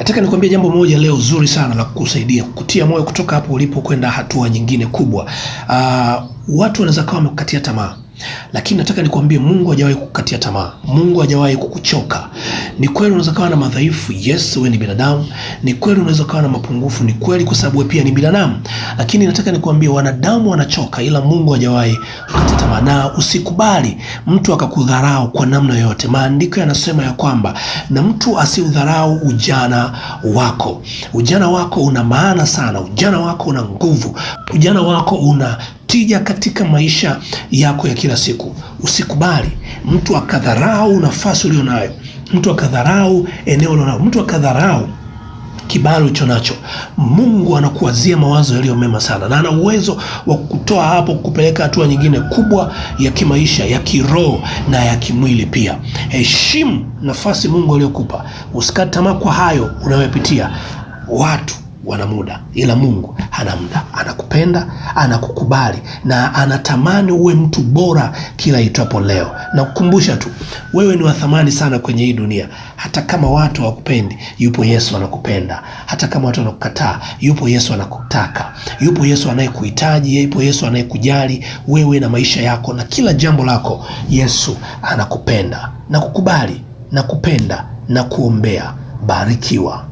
Nataka nikwambie jambo moja leo zuri sana la kukusaidia, kukutia moyo kutoka hapo ulipo kwenda hatua nyingine kubwa. Watu wanaweza kawa wamekukatia tamaa, lakini nataka nikwambie Mungu hajawahi kukukatia tamaa. Mungu hajawahi kukuchoka. Ni kweli unaweza kawa na madhaifu, yes, wewe ni binadamu. Ni kweli unaweza kawa na mapungufu, ni kweli, kwa sababu wewe pia ni binadamu. Lakini nataka nikwambie wanadamu wanachoka, ila Mungu hajawahi kukatia tamaa. Na usikubali mtu akakudharau kwa namna yoyote. Maandiko yanasema ya kwamba na mtu asiudharau ujana wako. Ujana wako una maana sana. Ujana wako una nguvu. Ujana wako una tija katika maisha yako ya kila siku. Usikubali mtu akadharau nafasi ulionayo, mtu akadharau eneo ulionayo, mtu akadharau kibali ulicho nacho. Mungu anakuwazia mawazo yaliyo mema sana, na ana uwezo wa kukutoa hapo kupeleka hatua nyingine kubwa ya kimaisha, ya kiroho na ya kimwili pia. Heshimu nafasi Mungu aliyokupa. Usikate tamaa kwa hayo unayopitia. Watu wana muda, ila Mungu hana muda. Anakupenda, anakukubali na anatamani uwe mtu bora kila itwapo leo. Na kukumbusha tu, wewe ni wa thamani sana kwenye hii dunia. Hata kama watu hawakupendi, yupo Yesu anakupenda. Hata kama watu wanakukataa, yupo Yesu anakutaka. Yupo Yesu anayekuhitaji, yupo Yesu anayekujali wewe na maisha yako na kila jambo lako. Yesu anakupenda na kukubali na kupenda na kuombea. Barikiwa.